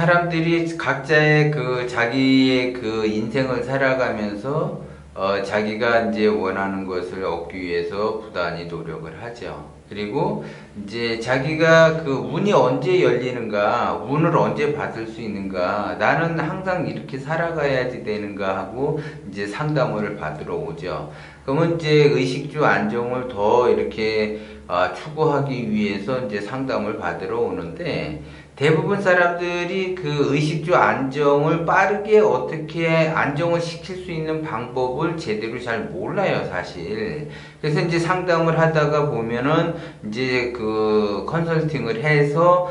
사람들이 각자의 그 자기의 그 인생을 살아가면서 자기가 이제 원하는 것을 얻기 위해서 부단히 노력을 하죠. 그리고 이제 자기가 그 운이 언제 열리는가, 운을 언제 받을 수 있는가, 나는 항상 이렇게 살아가야지 되는가 하고 이제 상담을 받으러 오죠. 그러면 이제 의식주 안정을 더 이렇게 추구하기 위해서 이제 상담을 받으러 오는데, 대부분 사람들이 그 의식주 안정을 빠르게 어떻게 안정을 시킬 수 있는 방법을 제대로 잘 몰라요, 사실. 그래서 이제 상담을 하다가 보면은 이제 그 컨설팅을 해서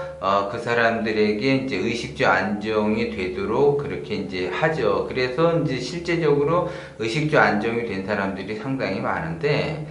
그 사람들에게 이제 의식주 안정이 되도록 그렇게 이제 하죠. 그래서 이제 실제적으로 의식주 안정이 된 사람들이 상당히 많은데,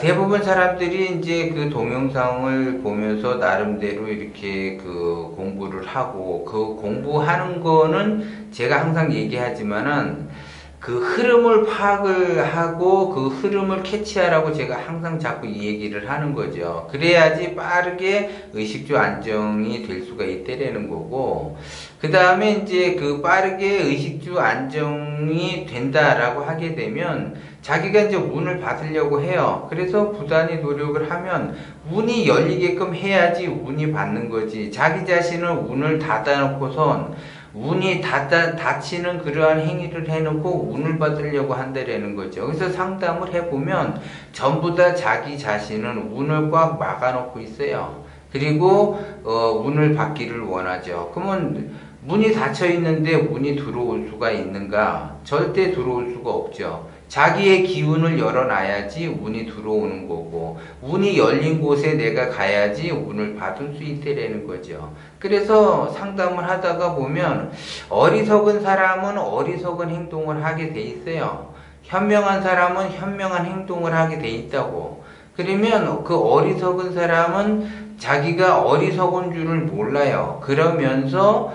대부분 사람들이 이제 그 동영상을 보면서 나름대로 이렇게 그 공부를 하고, 그 공부하는 거는 제가 항상 얘기하지만은 그 흐름을 파악을 하고 그 흐름을 캐치하라고 제가 항상 자꾸 이 얘기를 하는 거죠. 그래야지 빠르게 의식주 안정이 될 수가 있다라는 거고, 그 다음에 이제 그 빠르게 의식주 안정이 된다라고 하게 되면 자기가 이제 운을 받으려고 해요. 그래서 부단히 노력을 하면 운이 열리게끔 해야지 운이 받는 거지. 자기 자신을 운을 닫아놓고선 운이 닫히는 그러한 행위를 해놓고 운을 받으려고 한다라는 거죠. 그래서 상담을 해보면 전부 다 자기 자신은 운을 꽉 막아놓고 있어요. 그리고 운을 받기를 원하죠. 그러면 문이 닫혀 있는데 운이 들어올 수가 있는가? 절대 들어올 수가 없죠. 자기의 기운을 열어놔야지 운이 들어오는 거고, 운이 열린 곳에 내가 가야지 운을 받을 수 있다라는 거죠. 그래서 상담을 하다가 보면 어리석은 사람은 어리석은 행동을 하게 돼 있어요. 현명한 사람은 현명한 행동을 하게 돼 있다고. 그러면 그 어리석은 사람은 자기가 어리석은 줄을 몰라요. 그러면서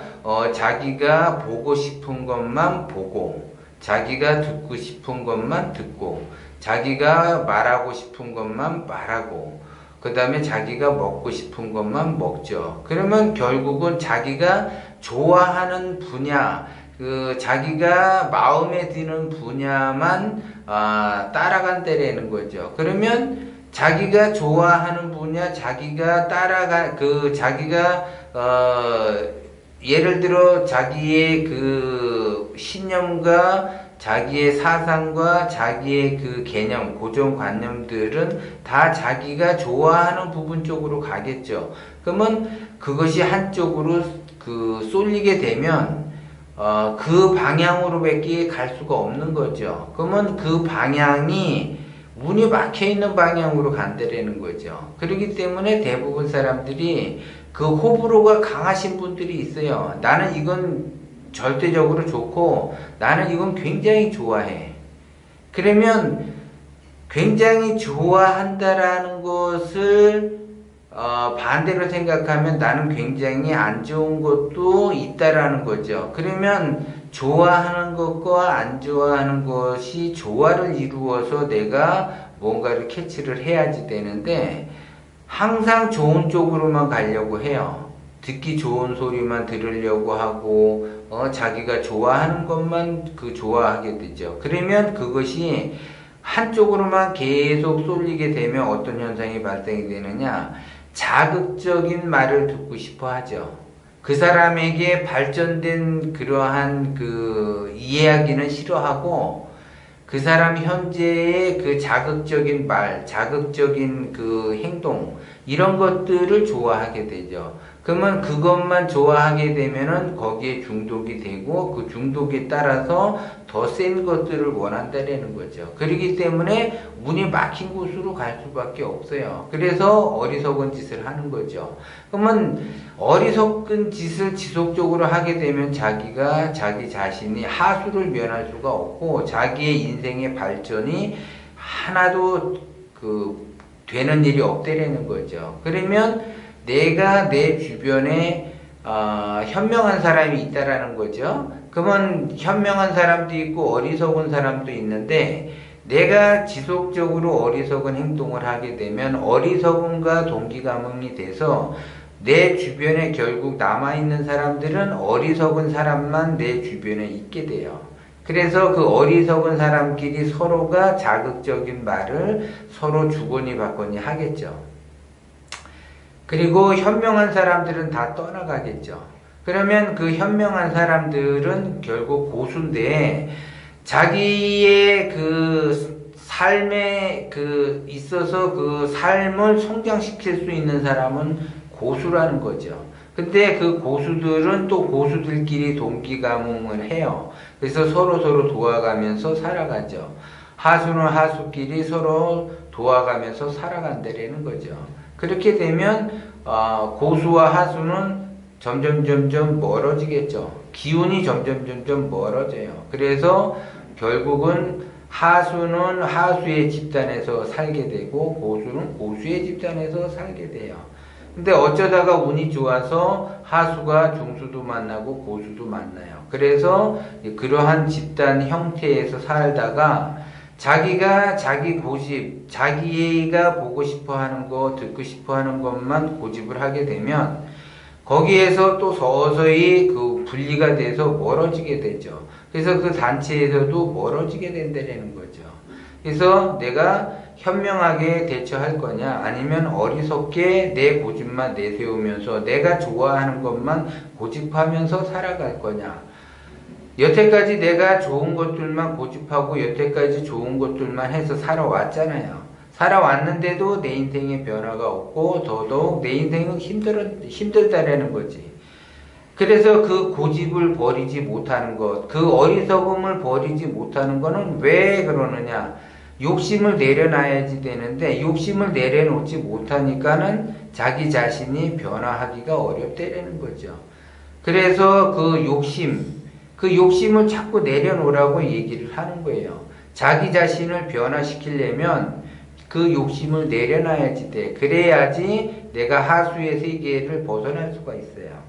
자기가 보고 싶은 것만 보고, 자기가 듣고 싶은 것만 듣고, 자기가 말하고 싶은 것만 말하고, 그 다음에 자기가 먹고 싶은 것만 먹죠. 그러면 결국은 자기가 좋아하는 분야, 그 자기가 마음에 드는 분야만 따라간다라는 거죠. 그러면 자기가 좋아하는 분야, 자기가 자기가 예를 들어 자기의 그 신념과 자기의 사상과 자기의 그 개념, 고정관념들은 다 자기가 좋아하는 부분 쪽으로 가겠죠. 그러면 그것이 한쪽으로 그 쏠리게 되면 그 방향으로밖에 갈 수가 없는 거죠. 그러면 그 방향이 운이 막혀 있는 방향으로 간다라는 거죠. 그렇기 때문에 대부분 사람들이 그 호불호가 강하신 분들이 있어요. 나는 이건 절대적으로 좋고 나는 이건 굉장히 좋아해. 그러면 굉장히 좋아한다라는 것을 반대로 생각하면 나는 굉장히 안 좋은 것도 있다라는 거죠. 그러면 좋아하는 것과 안 좋아하는 것이 조화를 이루어서 내가 뭔가를 캐치를 해야지 되는데, 항상 좋은 쪽으로만 가려고 해요. 듣기 좋은 소리만 들으려고 하고 자기가 좋아하는 것만 좋아하게 되죠. 그러면 그것이 한쪽으로만 계속 쏠리게 되면 어떤 현상이 발생이 되느냐, 자극적인 말을 듣고 싶어 하죠. 그 사람에게 발전된 그러한 그 이야기는 싫어하고, 그 사람 현재의 그 자극적인 말, 자극적인 그 행동, 이런 것들을 좋아하게 되죠. 그러면 그것만 좋아하게 되면은 거기에 중독이 되고, 그 중독에 따라서 더 센 것들을 원한다는 거죠. 그렇기 때문에 운이 막힌 곳으로 갈 수밖에 없어요. 그래서 어리석은 짓을 하는 거죠. 그러면 어리석은 짓을 지속적으로 하게 되면 자기가 자기 자신이 하수를 면할 수가 없고, 자기의 인생의 발전이 하나도 되는 일이 없다라는 거죠. 그러면 내가 내 주변에 현명한 사람이 있다라는 거죠. 그러면 현명한 사람도 있고 어리석은 사람도 있는데, 내가 지속적으로 어리석은 행동을 하게 되면 어리석음과 동기감흥이 돼서 내 주변에 결국 남아있는 사람들은 어리석은 사람만 내 주변에 있게 돼요. 그래서 그 어리석은 사람끼리 서로가 자극적인 말을 서로 주거니 받거니 하겠죠. 그리고 현명한 사람들은 다 떠나가겠죠. 그러면 그 현명한 사람들은 결국 고수인데, 자기의 그 삶에 있어서 그 삶을 성장시킬 수 있는 사람은 고수라는 거죠. 근데 그 고수들은 또 고수들끼리 동기가몽을 해요. 그래서 서로 도와가면서 살아가죠. 하수는 하수끼리 서로 도와가면서 살아간다라는 거죠. 그렇게 되면 고수와 하수는 점점 멀어지겠죠. 기운이 점점 멀어져요. 그래서 결국은 하수는 하수의 집단에서 살게 되고 고수는 고수의 집단에서 살게 돼요. 근데 어쩌다가 운이 좋아서 하수가 중수도 만나고 고수도 만나요. 그래서 그러한 집단 형태에서 살다가 자기가 자기 고집, 자기가 보고 싶어 하는 거, 듣고 싶어 하는 것만 고집을 하게 되면 거기에서 또 서서히 그 분리가 돼서 멀어지게 되죠. 그래서 그 단체에서도 멀어지게 된다는 거죠. 그래서 내가 현명하게 대처할 거냐, 아니면 어리석게 내 고집만 내세우면서 내가 좋아하는 것만 고집하면서 살아갈 거냐. 여태까지 내가 좋은 것들만 고집하고 여태까지 좋은 것들만 해서 살아왔잖아요. 살아왔는데도 내 인생에 변화가 없고 더더욱 내 인생은 힘들다라는 거지. 그래서 그 고집을 버리지 못하는 것, 그 어리석음을 버리지 못하는 거는 왜 그러느냐. 욕심을 내려놔야지 되는데 욕심을 내려놓지 못하니까는 자기 자신이 변화하기가 어렵다라는 거죠. 그래서 그 욕심을 자꾸 내려놓으라고 얘기를 하는 거예요. 자기 자신을 변화시키려면 그 욕심을 내려놔야지 돼. 그래야지 내가 하수의 세계를 벗어날 수가 있어요.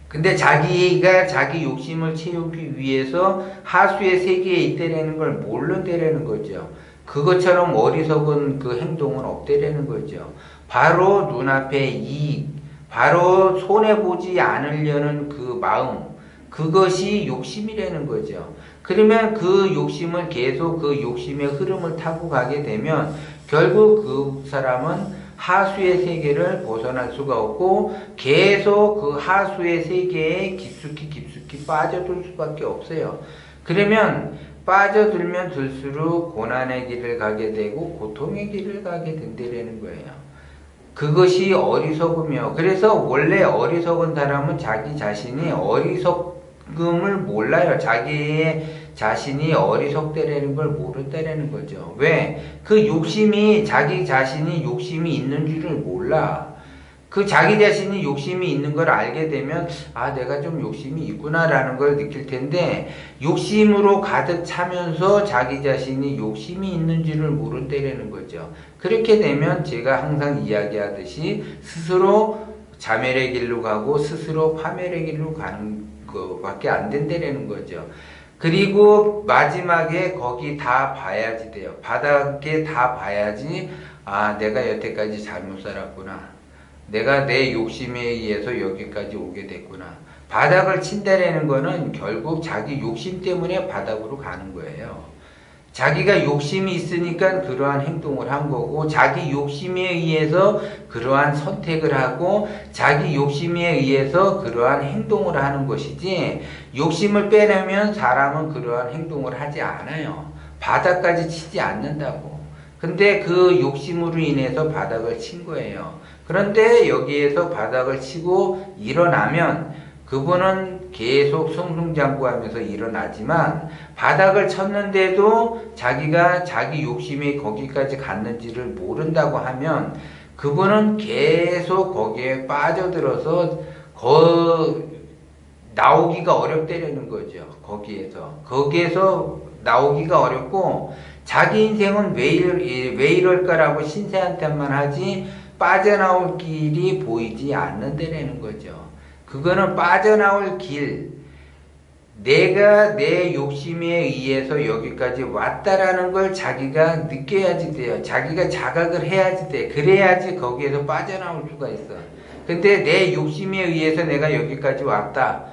근데 자기가 자기 욕심을 채우기 위해서 하수의 세계에 있다라는 걸 모른다라는 거죠. 그것처럼 어리석은 그 행동은 없다라는 거죠. 바로 눈앞에 이익, 바로 손해보지 않으려는 그 마음, 그것이 욕심이라는 거죠. 그러면 그 욕심을 계속 그 욕심의 흐름을 타고 가게 되면 결국 그 사람은 하수의 세계를 벗어날 수가 없고 계속 그 하수의 세계에 깊숙이 빠져들 수밖에 없어요. 그러면 빠져들면 들수록 고난의 길을 가게 되고 고통의 길을 가게 된다는 거예요. 그것이 어리석으며, 그래서 원래 어리석은 사람은 자기 자신이 어리석음을 몰라요. 자기의 자신이 어리석다라는 걸 모른다라는 거죠. 왜? 그 욕심이, 자기 자신이 욕심이 있는 줄을 몰라. 그 자기 자신이 욕심이 있는 걸 알게 되면 내가 좀 욕심이 있구나라는 걸 느낄 텐데 욕심으로 가득 차면서 자기 자신이 욕심이 있는 줄을 모른다라는 거죠. 그렇게 되면 제가 항상 이야기하듯이 스스로 자멸의 길로 가고 스스로 파멸의 길로 가는 것밖에 안 된다라는 거죠. 그리고 마지막에 거기 다 봐야지 돼요. 바닥에 다 봐야지 내가 여태까지 잘못 살았구나. 내가 내 욕심에 의해서 여기까지 오게 됐구나. 바닥을 친다라는 거는 결국 자기 욕심 때문에 바닥으로 가는 거예요. 자기가 욕심이 있으니까 그러한 행동을 한 거고 자기 욕심에 의해서 그러한 선택을 하고 자기 욕심에 의해서 그러한 행동을 하는 것이지 욕심을 빼내면 사람은 그러한 행동을 하지 않아요. 바닥까지 치지 않는다고. 근데 그 욕심으로 인해서 바닥을 친 거예요. 그런데 여기에서 바닥을 치고 일어나면 그분은 계속 승승장구하면서 일어나지만 바닥을 쳤는데도 자기가 자기 욕심이 거기까지 갔는지를 모른다고 하면 그분은 계속 거기에 빠져들어서 나오기가 어렵다는 거죠. 거기에서 나오기가 어렵고 자기 인생은 왜 이럴까라고 신세한테만 하지 빠져나올 길이 보이지 않는다는 거죠. 그거는 빠져나올 길, 내가 내 욕심에 의해서 여기까지 왔다라는 걸 자기가 느껴야지 돼요. 자기가 자각을 해야지 돼. 그래야지 거기에서 빠져나올 수가 있어. 근데 내 욕심에 의해서 내가 여기까지 왔다.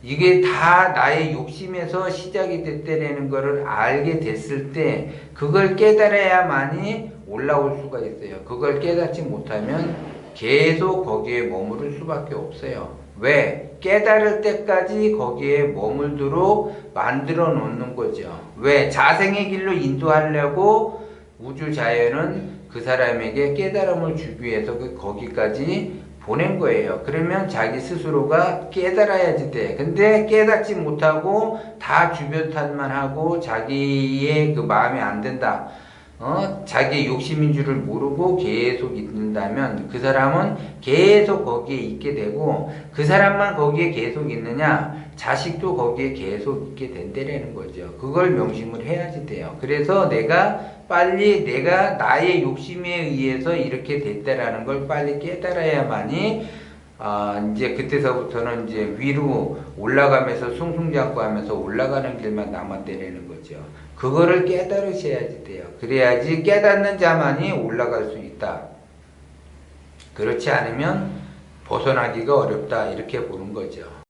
이게 다 나의 욕심에서 시작이 됐다는 거를 알게 됐을 때 그걸 깨달아야만이 올라올 수가 있어요. 그걸 깨닫지 못하면 계속 거기에 머무를 수밖에 없어요. 왜? 깨달을 때까지 거기에 머물도록 만들어 놓는 거죠. 왜? 자생의 길로 인도하려고 우주 자연은 그 사람에게 깨달음을 주기 위해서 거기까지 보낸 거예요. 그러면 자기 스스로가 깨달아야지 돼. 근데 깨닫지 못하고 다 주변 탓만 하고 자기의 그 마음에 안 든다. 자기의 욕심인 줄을 모르고 계속 있는다면 그 사람은 계속 거기에 있게 되고 그 사람만 거기에 계속 있느냐? 자식도 거기에 계속 있게 된다는 거죠. 그걸 명심을 해야지 돼요. 그래서 내가 빨리 내가 나의 욕심에 의해서 이렇게 됐다라는 걸 빨리 깨달아야만이 이제 그때서부터는 이제 위로 올라가면서 숭숭장구하면서 올라가는 길만 남았다는 거죠. 그거를 깨달으셔야지 돼요. 그래야지 깨닫는 자만이 올라갈 수 있다. 그렇지 않으면 벗어나기가 어렵다 이렇게 보는 거죠.